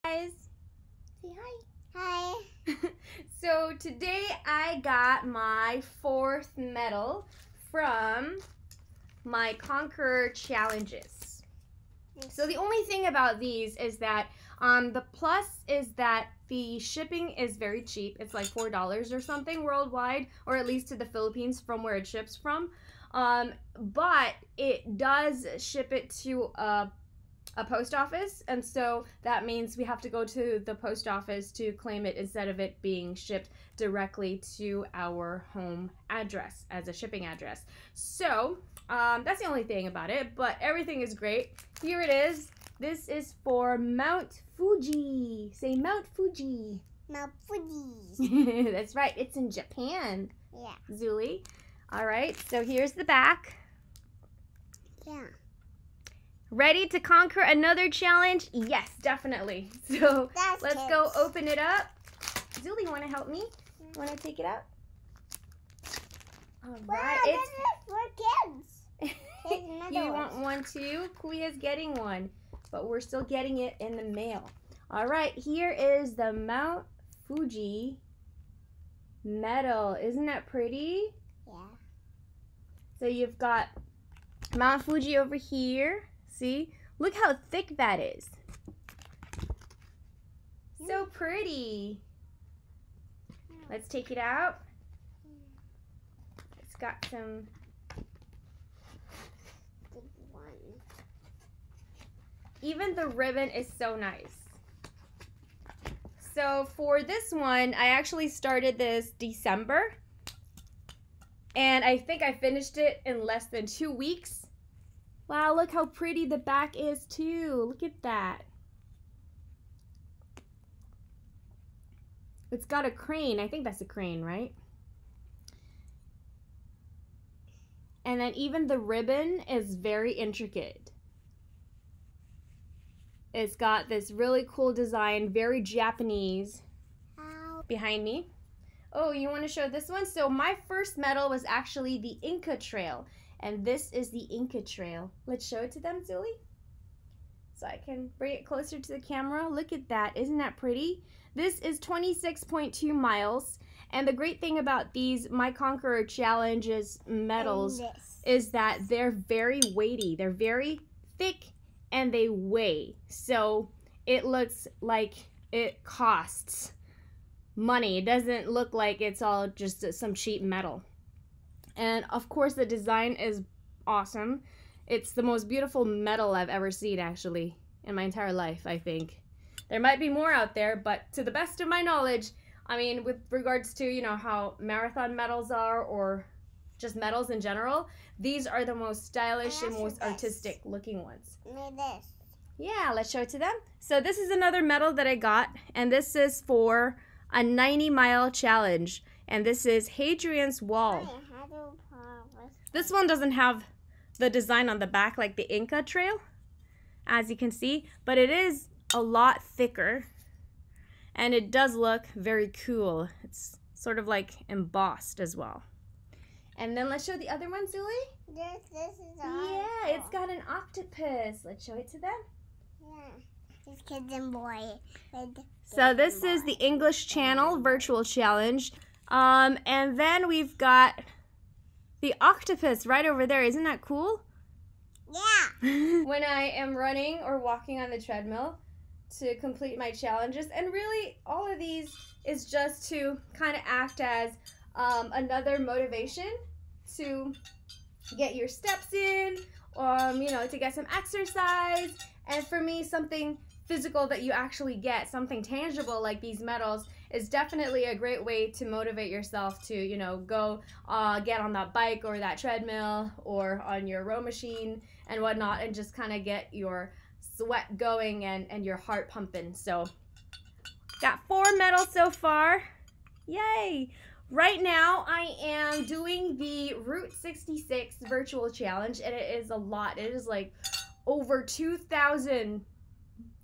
Guys, say hi. Hi. So today I got my 4th medal from my Conqueror challenges. So the only thing about these is that the plus is that the shipping is very cheap. It's like $4 or something worldwide, or at least to the Philippines from where it ships from. But it does ship it to a post office, and so that means we have to go to the post office to claim it instead of it being shipped directly to our home address as a shipping address. So that's the only thing about it, but everything is great. Here it is. This is for Mount Fuji. Say Mount Fuji. Mount Fuji. That's right. It's in Japan. Yeah. Zuli. All right. So here's the back. Yeah. Ready to conquer another challenge? Yes, definitely. So let's go open it up. Zuli, you want to help me? Want to take it out? All right. Wow, this is for kids. You want one too? Kuya's getting one, but we're still getting it in the mail. All right, here is the Mount Fuji medal. Isn't that pretty? Yeah. So you've got Mount Fuji over here. See? Look how thick that is. So pretty. Let's take it out. It's got some... Even the ribbon is so nice. So for this one, I actually started this December. And I think I finished it in less than 2 weeks. Wow, look how pretty the back is too. Look at that. It's got a crane. I think that's a crane, right? And then even the ribbon is very intricate. It's got this really cool design, very Japanese. Behind me. Oh, you want to show this one? So my first medal was actually the Inca Trail. And this is the Inca Trail. Let's show it to them, Zuli. So I can bring it closer to the camera. Look at that. Isn't that pretty? This is 26.2 miles. And the great thing about these My Conqueror Challenges medals is that they're very weighty. They're very thick and they weigh. So it looks like it costs money. It doesn't look like it's all just some cheap metal. And of course the design is awesome. It's the most beautiful medal I've ever seen, actually, in my entire life, I think. There might be more out there, but to the best of my knowledge, I mean, with regards to, you know, how marathon medals are or just medals in general, these are the most stylish and most artistic looking ones. This. Yeah, let's show it to them. So this is another medal that I got, and this is for a 90-mile challenge. And this is Hadrian's Wall. This one doesn't have the design on the back like the Inca Trail, as you can see, but it is a lot thicker and it does look very cool. It's sort of like embossed as well. And then let's show the other one, Zuli. This is Yeah, it's got an octopus. Let's show it to them. Yeah, it's kids and boy. So this is the English Channel Virtual Challenge. And then we've got the octopus right over there. Isn't that cool? Yeah. When I am running or walking on the treadmill to complete my challenges, and really all of these is just to kind of act as another motivation to get your steps in, you know, to get some exercise, and for me, something physical that you actually get, something tangible like these medals, is definitely a great way to motivate yourself to, you know, go get on that bike or that treadmill or on your row machine and whatnot, and just kind of get your sweat going and your heart pumping. So got 4 medals so far. Yay! Right now I am doing the Route 66 virtual challenge, and it is a lot. It is like over 2,000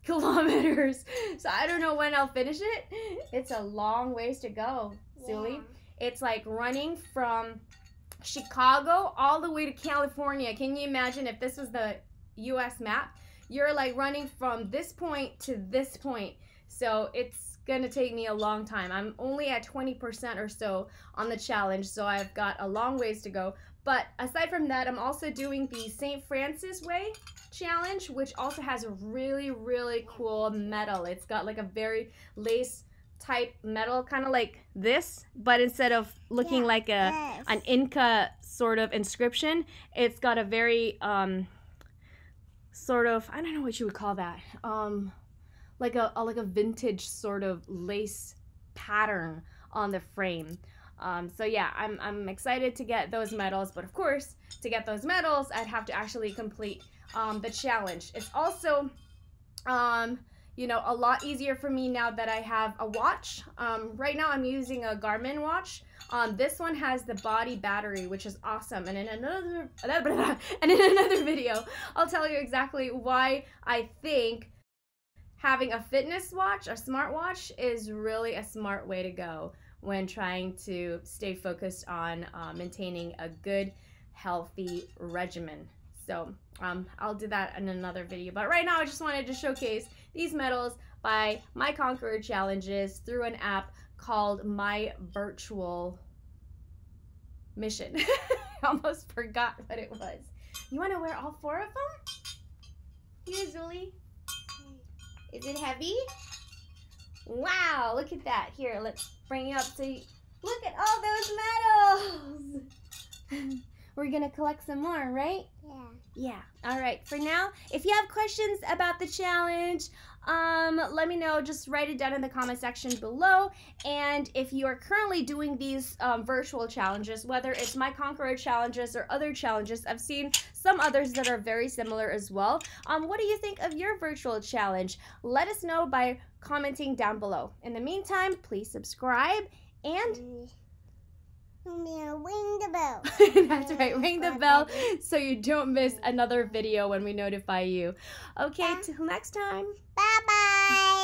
kilometers. So I don't know when I'll finish it. It's a long ways to go, Zuli. Yeah. It's like running from Chicago all the way to California. Can you imagine if this was the US map? You're like running from this point to this point. So it's gonna take me a long time. I'm only at 20% or so on the challenge, so I've got a long ways to go. But aside from that, I'm also doing the St. Francis Way challenge, which also has a really, really cool medal. It's got like a very lace type medal, kind of like this, but instead of looking like an Inca sort of inscription, it's got a very sort of, I don't know what you would call that, like a vintage sort of lace pattern on the frame. So yeah, I'm excited to get those medals, but of course, to get those medals, I'd have to actually complete the challenge. It's also, you know, a lot easier for me now that I have a watch. Right now I'm using a Garmin watch. This one has the body battery, which is awesome. And in another video, I'll tell you exactly why I think having a fitness watch, a smartwatch, is really a smart way to go when trying to stay focused on maintaining a good, healthy regimen. So I'll do that in another video. But right now I just wanted to showcase these medals by My Conqueror Challenges through an app called My Virtual Mission. I almost forgot what it was. You want to wear all 4 of them? Here, Zuli. Is it heavy? Wow, look at that. Here, let's bring you up so you look at all those medals. We're gonna collect some more, right? Yeah. All right. For now, if you have questions about the challenge, let me know. Just write it down in the comment section below. And if you are currently doing these virtual challenges, whether it's My Conqueror Challenges or other challenges, I've seen some others that are very similar as well. What do you think of your virtual challenge? Let us know by commenting down below. In the meantime, please subscribe and ring the bell. That's right, ring the bell so you don't miss another video when we notify you. Okay, till next time. Bye-bye.